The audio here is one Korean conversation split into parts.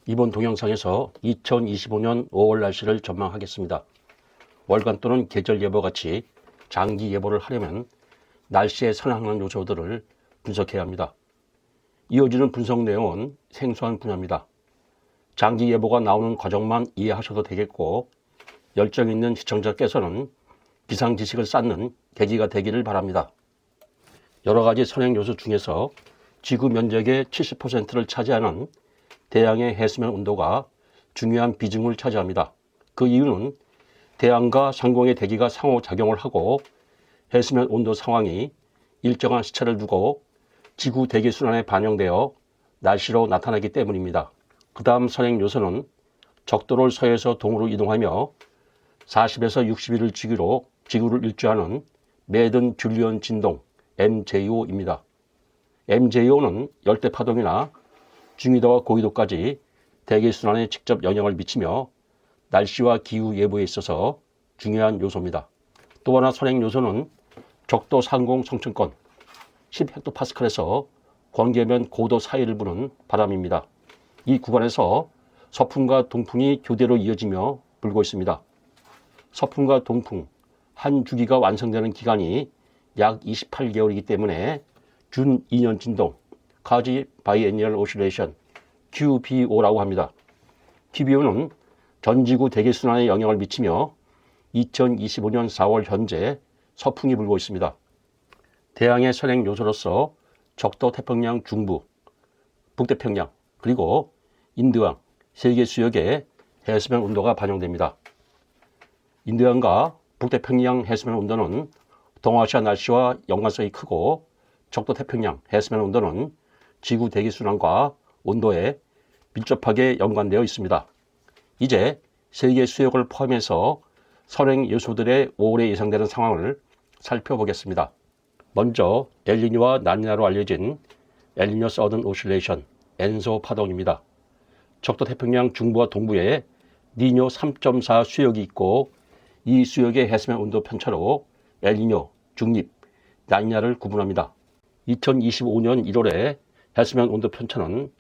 이번 동영상에서 2025년 5월 날씨를 전망하겠습니다. 월간 또는 계절 예보 같이 장기 예보를 하려면 날씨에 선행하는 요소들을 분석해야 합니다. 이어지는 분석 내용은 생소한 분야입니다. 장기 예보가 나오는 과정만 이해하셔도 되겠고, 열정 있는 시청자께서는 기상 지식을 쌓는 계기가 되기를 바랍니다. 여러 가지 선행 요소 중에서 지구 면적의 70%를 차지하는 대양의 해수면 온도가 중요한 비중을 차지합니다. 그 이유는 대양과 상공의 대기가 상호작용을 하고 해수면 온도 상황이 일정한 시차를 두고 지구 대기 순환에 반영되어 날씨로 나타나기 때문입니다. 그 다음 선행 요소는 적도를 서에서 동으로 이동하며 40에서 60일을 주기로 지구를 일주하는 매든 줄리언 진동 MJO입니다. MJO는 열대파동이나 중위도와 고위도까지 대기순환에 직접 영향을 미치며 날씨와 기후 예보에 있어서 중요한 요소입니다. 또 하나 선행 요소는 적도 상공 성층권 10헥토파스칼에서 광계면 고도 사이를 부는 바람입니다. 이 구간에서 서풍과 동풍이 교대로 이어지며 불고 있습니다. 서풍과 동풍 한 주기가 완성되는 기간이 약 28개월이기 때문에 준 2년 진동 Quasi Biennial Oscillation QBO라고 합니다. QBO는 전지구 대기순환에 영향을 미치며 2025년 4월 현재 서풍이 불고 있습니다. 대양의 선행 요소로서 적도 태평양 중부, 북태평양, 그리고 인도양 세 개 수역의 해수면 온도가 반영됩니다. 인도양과 북태평양 해수면 온도는 동아시아 날씨와 연관성이 크고 적도 태평양 해수면 온도는 지구 대기순환과 온도에 밀접하게 연관되어 있습니다. 이제 세 개 수역을 포함해서 선행 요소들의 5월에 예상되는 상황을 살펴보겠습니다. 먼저 엘니뇨와 라니냐로 알려진 엘니뇨 서든 오실레이션 엔소 파동입니다. 적도 태평양 중부와 동부에 니뇨 3.4 수역이 있고 이 수역의 해수면 온도 편차로 엘니뇨, 중립, 라니냐를 구분합니다. 2025년 1월에 해수면 온도 편차는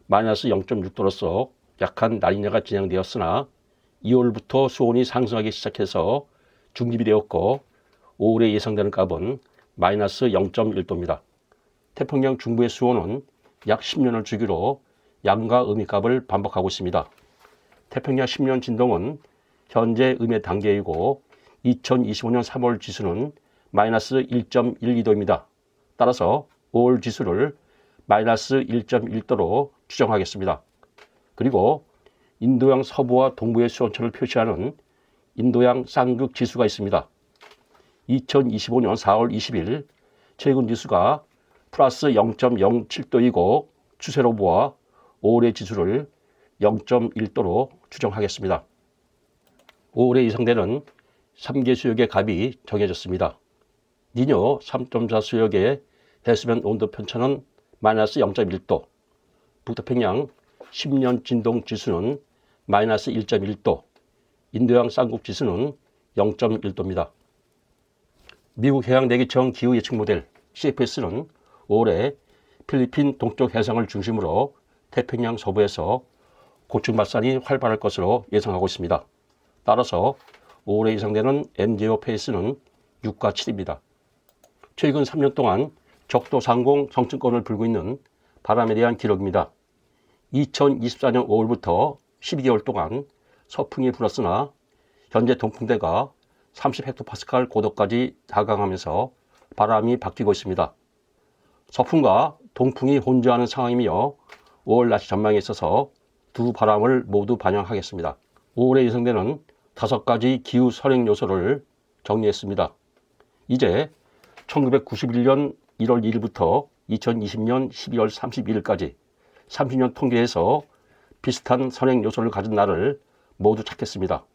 마이너스 0.6도로서 약한 라니냐가 진행되었으나 2월부터 수온이 상승하기 시작해서 중립이 되었고 5월에 예상되는 값은 마이너스 0.1도입니다. 태평양 중부의 수온은 약 10년을 주기로 양과 음의 값을 반복하고 있습니다. 태평양 10년 진동은 현재 음의 단계이고 2025년 3월 지수는 마이너스 1.12도입니다. 따라서 5월 지수를 마이너스 1.1도로 추정하겠습니다. 그리고 인도양 서부와 동부의 수온차를 표시하는 인도양 쌍극 지수가 있습니다. 2025년 4월 20일 최근 지수가 플러스 0.07도이고 추세로 보아 5월의 지수를 0.1도로 추정하겠습니다. 5월에 예상되는 3개 수역의 값이 정해졌습니다. 니뇨 3.4 수역의 해수면 온도 편차는 마이너스 0.1도, 북태평양 10년 진동 지수는 마이너스 1.1도, 인도양 쌍극 지수는 0.1도입니다. 미국 해양대기청 기후 예측 모델 CFS는 5월에 필리핀 동쪽 해상을 중심으로 태평양 서부에서 고층 발산이 활발할 것으로 예상하고 있습니다. 따라서 5월에 예상되는 MJO 페이스는 6과 7입니다. 최근 3년 동안 적도 상공 성층권을 불고 있는 바람에 대한 기록입니다. 2024년 5월부터 12개월 동안 서풍이 불었으나 현재 동풍대가 30헥토파스칼 고도까지 하강하면서 바람이 바뀌고 있습니다. 서풍과 동풍이 혼재하는 상황이며 5월 날씨 전망에 있어서 두 바람을 모두 반영하겠습니다. 5월에 예상되는 5가지 기후 선행 요소를 정리했습니다. 이제 1991년 1월 1일부터 2020년 12월 32일까지 30년 통계에서 비슷한 선행 요소를 가진 날을 모두 찾겠습니다.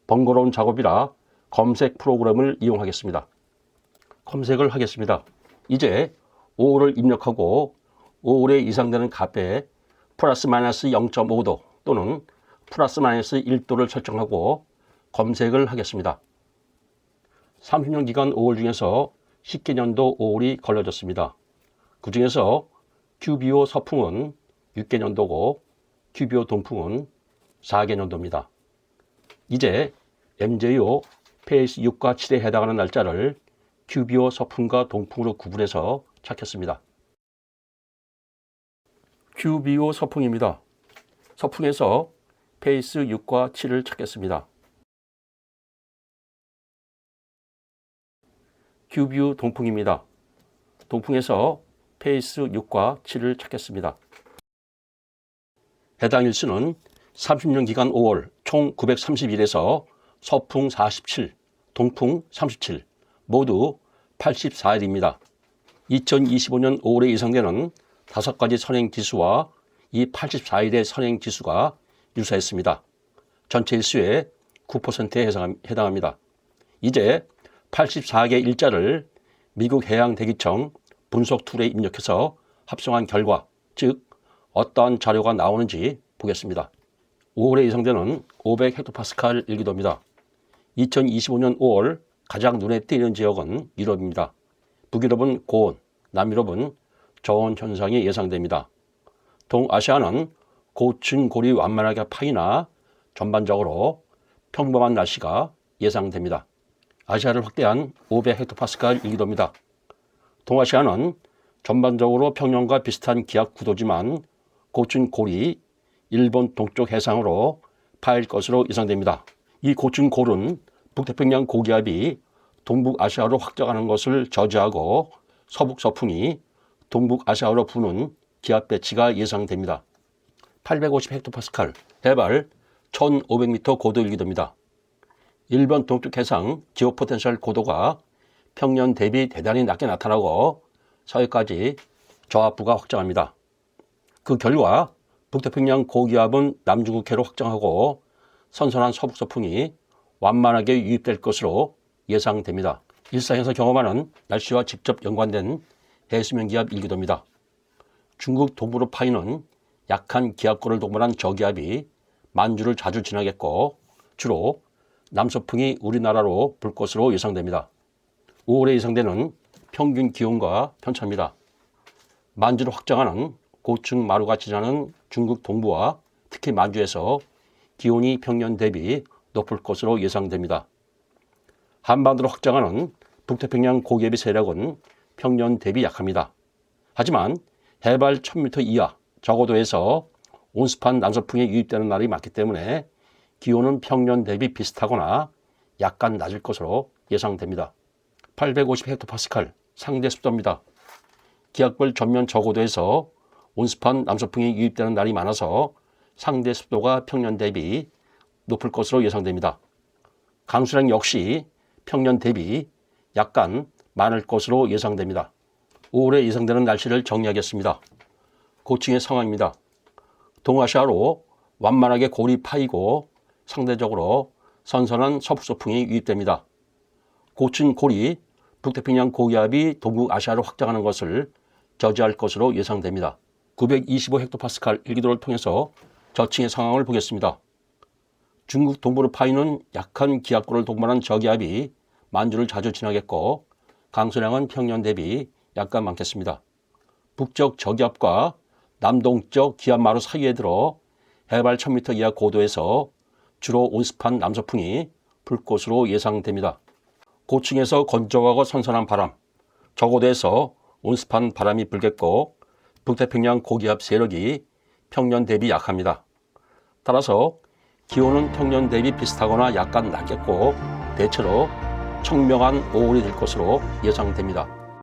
번거로운 작업이라 검색 프로그램을 이용하겠습니다. 검색을 하겠습니다. 이제 5월을 입력하고 5월에 예상되는 값에 플러스 마이너스 0.5도 또는 플러스 마이너스 1도를 설정하고 검색을 하겠습니다. 30년 기간 5월 중에서 10개년도 5월이 걸러졌습니다. 그 중에서 QBO 서풍은 6개년도고 큐비오 동풍은 4개년도입니다. 이제 MJO 페이스 6과 7에 해당하는 날짜를 큐비오 서풍과 동풍으로 구분해서 찾겠습니다. 큐비오 서풍입니다. 서풍에서 페이스 6과 7을 찾겠습니다. 큐비오 동풍입니다. 동풍에서 페이스 6과 7을 찾겠습니다. 해당 일수는 30년 기간 5월 총 931에서 서풍 47, 동풍 37, 모두 84일입니다. 2025년 5월에 예상되는 5가지 선행지수와 이 84일의 선행지수가 유사했습니다. 전체 일수의 9%에 해당합니다. 이제 84개 일자를 미국 해양대기청 분석 툴에 입력해서 합성한 결과, 즉 어떠한 자료가 나오는지 보겠습니다. 5월에 예상되는 500헥토파스칼 일기도입니다. 2025년 5월 가장 눈에 띄는 지역은 유럽입니다. 북유럽은 고온, 남유럽은 저온 현상이 예상됩니다. 동아시아는 고층고리 완만하게 파이나 전반적으로 평범한 날씨가 예상됩니다. 아시아를 확대한 500헥토파스칼 일기도입니다. 동아시아는 전반적으로 평년과 비슷한 기압 구도지만 고층고리 일본 동쪽 해상으로 파일 것으로 예상됩니다. 이 고층고르는 북태평양 고기압이 동북아시아로 확장하는 것을 저지하고 서북서풍이 동북아시아로 부는 기압 배치가 예상됩니다. 850헥토파스칼, 해발 1500m 고도 일기도입니다. 일본 동쪽 해상 지오 포텐셜 고도가 평년 대비 대단히 낮게 나타나고 서해까지 저압부가 확장합니다. 그 결과 북태평양 고기압은 남중국해로 확장하고 선선한 서북서풍이 완만하게 유입될 것으로 예상됩니다. 일상에서 경험하는 날씨와 직접 연관된 해수면 기압 일기도입니다. 중국 동부로 파이는 약한 기압골을 동반한 저기압이 만주를 자주 지나겠고 주로 남서풍이 우리나라로 불 것으로 예상됩니다. 5월에 예상되는 평균 기온과 편차입니다. 만주를 확장하는 고층 마루가 지나는 중국 동부와 특히 만주에서 기온이 평년 대비 높을 것으로 예상됩니다. 한반도로 확장하는 북태평양 고기압의 세력은 평년 대비 약합니다. 하지만 해발 1000m 이하 저고도에서 온습한 남서풍이 유입되는 날이 많기 때문에 기온은 평년 대비 비슷하거나 약간 낮을 것으로 예상됩니다. 850헥토파스칼 상대 습도입니다. 기압골 전면 저고도에서 온습한 남서풍이 유입되는 날이 많아서 상대 습도가 평년 대비 높을 것으로 예상됩니다. 강수량 역시 평년 대비 약간 많을 것으로 예상됩니다. 5월에 예상되는 날씨를 정리하겠습니다. 고층의 상황입니다. 동아시아로 완만하게 골이 파이고 상대적으로 선선한 서북서풍이 유입됩니다. 고층 골이 북태평양 고기압이 동북아시아로 확장하는 것을 저지할 것으로 예상됩니다. 925헥토파스칼 일기도를 통해서 저층의 상황을 보겠습니다. 중국 동부로 파이는 약한 기압골을 동반한 저기압이 만주를 자주 지나겠고 강수량은 평년 대비 약간 많겠습니다. 북쪽 저기압과 남동쪽 기압마루 사이에 들어 해발 1000m 이하 고도에서 주로 온습한 남서풍이 불 것으로 예상됩니다. 고층에서 건조하고 선선한 바람, 저고도에서 온습한 바람이 불겠고 북태평양 고기압 세력이 평년 대비 약합니다. 따라서 기온은 평년 대비 비슷하거나 약간 낮겠고 대체로 청명한 5월이 될 것으로 예상됩니다.